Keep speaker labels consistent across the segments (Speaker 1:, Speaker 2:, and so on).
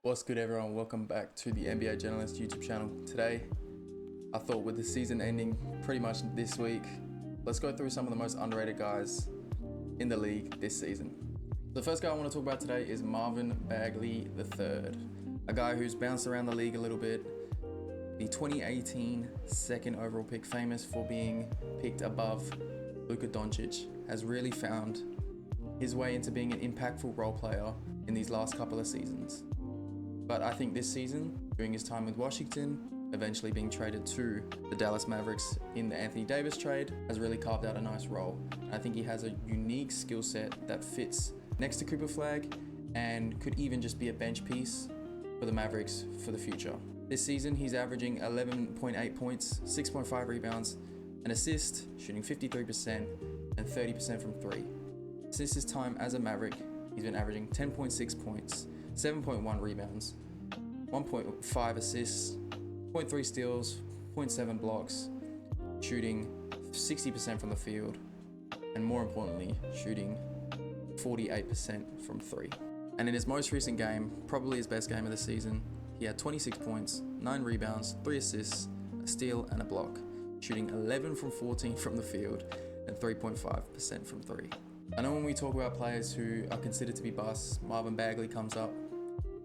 Speaker 1: What's good, everyone? Welcome back to the NBA Journalist YouTube channel. Today, I thought with the season ending pretty much this week, let's go through some of the most underrated guys in the league this season. The first guy I want to talk about today is Marvin Bagley III, a guy who's bounced around the league a little bit. The 2018 second overall pick, famous for being picked above Luka Doncic, has really found his way into being an impactful role player in these last couple of seasons. But I think this season, during his time with Washington, eventually being traded to the Dallas Mavericks in the Anthony Davis trade, has really carved out a nice role. And I think he has a unique skill set that fits next to Cooper Flag and could even just be a bench piece for the Mavericks for the future. This season, he's averaging 11.8 points, 6.5 rebounds, an assist, shooting 53% and 30% from three. Since his time as a Maverick, he's been averaging 10.6 points, 7.1 rebounds, 1.5 assists, 0.3 steals, 0.7 blocks, shooting 60% from the field, and more importantly, shooting 48% from three. And in his most recent game, probably his best game of the season, he had 26 points, 9 rebounds, 3 assists, a steal, and a block, shooting 11 from 14 from the field and 3.5% from three. I know when we talk about players who are considered to be busts, Marvin Bagley comes up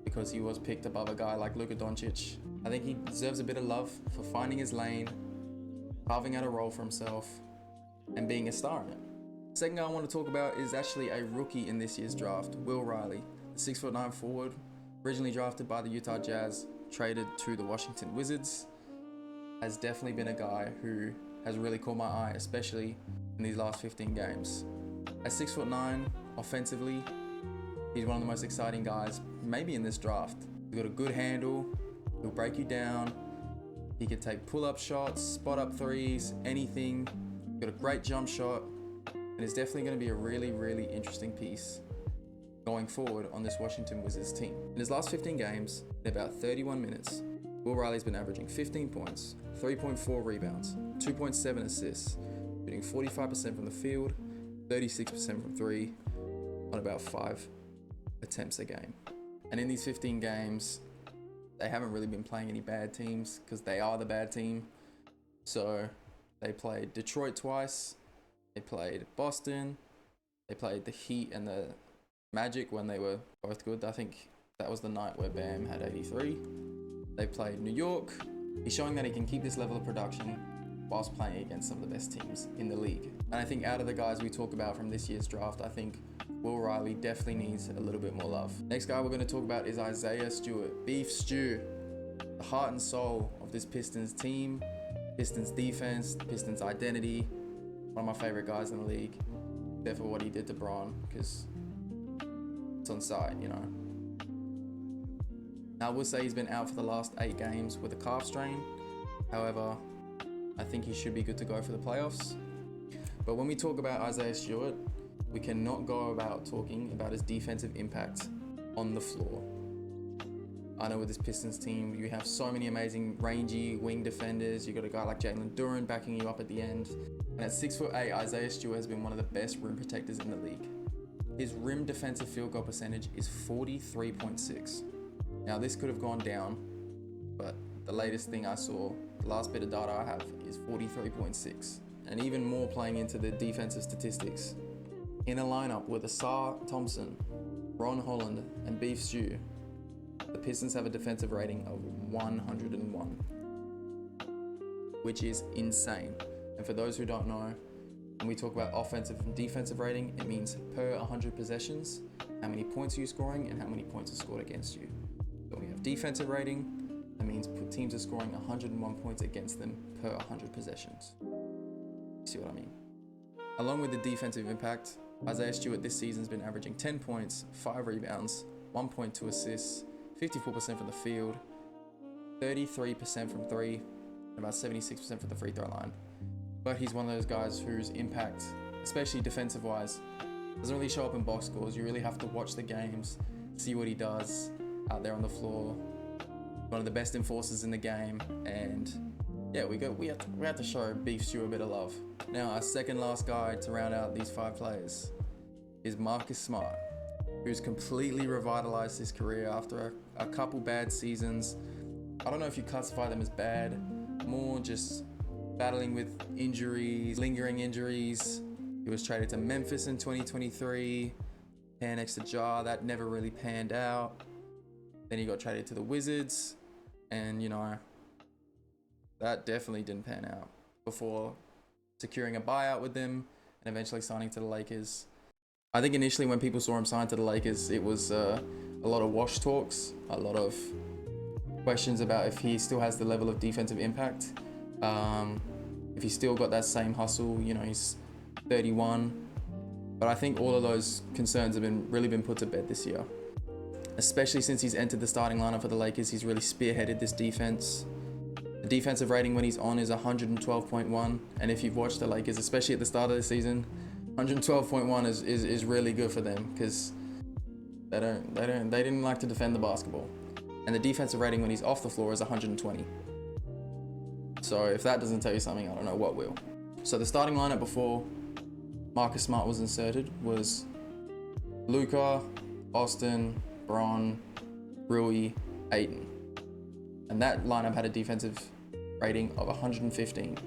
Speaker 1: because he was picked above a guy like Luka Doncic. I think he deserves a bit of love for finding his lane, carving out a role for himself, and being a star in it. The second guy I want to talk about is actually a rookie in this year's draft, Will Riley, the 6'9" forward, originally drafted by the Utah Jazz, traded to the Washington Wizards, has definitely been a guy who has really caught my eye, especially in these last 15 games. At 6'9", offensively, he's one of the most exciting guys, maybe in this draft. He's got a good handle, he'll break you down, he can take pull-up shots, spot-up threes, anything. He's got a great jump shot, and is definitely going to be a really, really interesting piece going forward on this Washington Wizards team. In his last 15 games, in about 31 minutes, Will Riley's been averaging 15 points, 3.4 rebounds, 2.7 assists, shooting 45% from the field, 36% from three, on about 5 attempts a game. And in these 15 games, they haven't really been playing any bad teams because they are the bad team. So they played Detroit twice, they played Boston, they played the Heat and the Magic when they were both good. I think that was the night where Bam had 83. They played New York. He's showing that he can keep this level of production whilst playing against some of the best teams in the league. And I think out of the guys we talk about from this year's draft, I think Will Riley definitely needs a little bit more love. Next guy we're going to talk about is Isaiah Stewart, Beef Stew, the heart and soul of this Pistons team, Pistons defense, Pistons identity. One of my favorite guys in the league, except for what he did to Bron, because it's on site, you know. Now, I will say he's been out for the last 8 games with a calf strain. However, I think he should be good to go for the playoffs. But when we talk about Isaiah Stewart, we cannot go about talking about his defensive impact on the floor. I know with this Pistons team, you have so many amazing rangy wing defenders. You got a guy like Jalen Duren backing you up at the end. And at 6'8", Isaiah Stewart has been one of the best rim protectors in the league. His rim defensive field goal percentage is 43.6. Now this could have gone down, but the latest thing I saw, the last bit of data I have, is 43.6. And even more playing into the defensive statistics. In a lineup with Asar Thompson, Ron Holland, and Beef Stew, the Pistons have a defensive rating of 101, which is insane. And for those who don't know, when we talk about offensive and defensive rating, it means per 100 possessions, how many points are you scoring and how many points are scored against you. So when we have defensive rating, that means teams are scoring 101 points against them per 100 possessions. You see what I mean? Along with the defensive impact, Isaiah Stewart this season has been averaging 10 points, 5 rebounds, 1.2 assists, 54% from the field, 33% from three, and about 76% from the free throw line. But he's one of those guys whose impact, especially defensive-wise, doesn't really show up in box scores. You really have to watch the games, see what he does out there on the floor. One of the best enforcers in the game, and yeah, we have to show Beef Stew a bit of love. Now, our second last guy to round out these 5 players is Marcus Smart, who's completely revitalized his career after a couple bad seasons. I don't know if you classify them as bad, more just battling with injuries, lingering injuries. He was traded to Memphis in 2023, pair next to Ja, that never really panned out. Then he got traded to the Wizards, and you know, that definitely didn't pan out before securing a buyout with them and eventually signing to the Lakers. I think initially when people saw him sign to the Lakers, it was a lot of wash talks, a lot of questions about if he still has the level of defensive impact, if he's still got that same hustle. You know, he's 31, but I think all of those concerns have really been put to bed this year, especially since he's entered the starting lineup for the Lakers. He's really spearheaded this defense. The defensive rating when he's on is 112.1, and if you've watched the Lakers, especially at the start of the season, 112.1 is really good for them, because they didn't like to defend the basketball. And the defensive rating when he's off the floor is 120. So if that doesn't tell you something, I don't know what will. So the starting lineup before Marcus Smart was inserted was Luka, Austin, Bron, Rui, Ayton. And that lineup had a defensive rating of 115.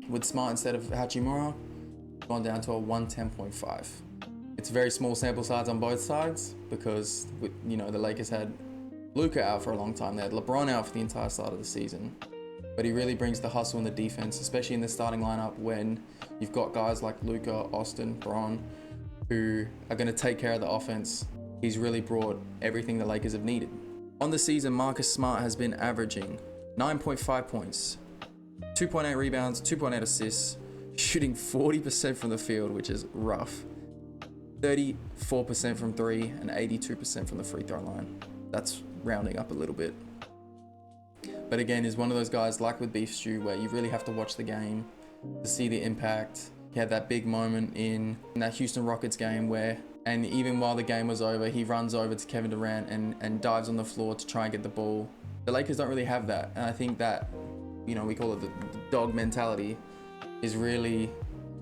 Speaker 1: With Smart instead of Hachimura, gone down to a 110.5. It's a very small sample size on both sides, because you know, the Lakers had Luka out for a long time. They had LeBron out for the entire start of the season. But he really brings the hustle in the defense, especially in the starting lineup when you've got guys like Luka, Austin, Bron, who are going to take care of the offense. He's really brought everything the Lakers have needed. On the season, Marcus Smart has been averaging 9.5 points, 2.8 rebounds, 2.8 assists, shooting 40% from the field, which is rough, 34% from three, and 82% from the free throw line. That's rounding up a little bit. But again, he's one of those guys like with Beef Stew where you really have to watch the game to see the impact. He had that big moment in that Houston Rockets game where, and even while the game was over, he runs over to Kevin Durant and dives on the floor to try and get the ball. The Lakers don't really have that. And I think that, you know, we call it the dog mentality, has really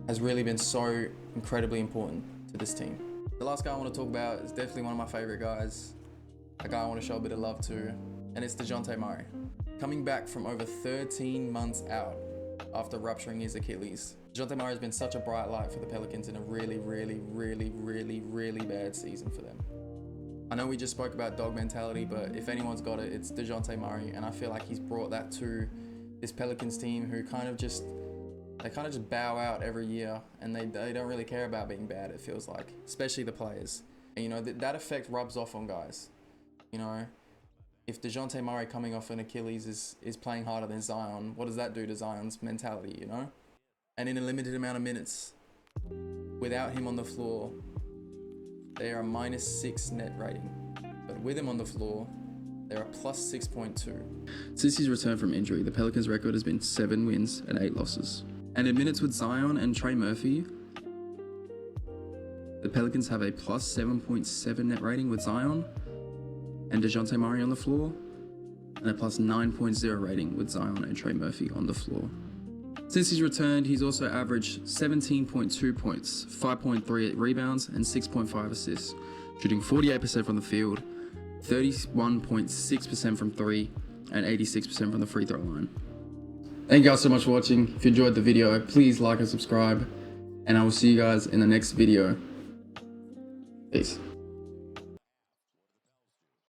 Speaker 1: been so incredibly important to this team. The last guy I want to talk about is definitely one of my favorite guys. A guy I want to show a bit of love to, and it's Dejounte Murray. Coming back from over 13 months out after rupturing his Achilles. Dejounte Murray has been such a bright light for the Pelicans in a really bad season for them. I know we just spoke about dog mentality, but if anyone's got it, it's Dejounte Murray, and I feel like he's brought that to this Pelicans team, who kind of just bow out every year, and they don't really care about being bad, it feels like, especially the players. And you know, that effect rubs off on guys. You know, if Dejounte Murray coming off an Achilles is playing harder than Zion, what does that do to Zion's mentality, you know? And in a limited amount of minutes, without him on the floor, they are a -6 net rating. But with him on the floor, they're a +6.2. Since his return from injury, the Pelicans' record has been 7 wins and 8 losses. And in minutes with Zion and Trey Murphy, the Pelicans have a +7.7 net rating with Zion and Dejounte Murray on the floor, and a +9.0 rating with Zion and Trey Murphy on the floor. Since he's returned, he's also averaged 17.2 points, 5.3 rebounds, and 6.5 assists, shooting 48% from the field, 31.6% from three, and 86% from the free throw line. Thank you guys so much for watching. If you enjoyed the video, please like and subscribe, and I will see you guys in the next video. Peace.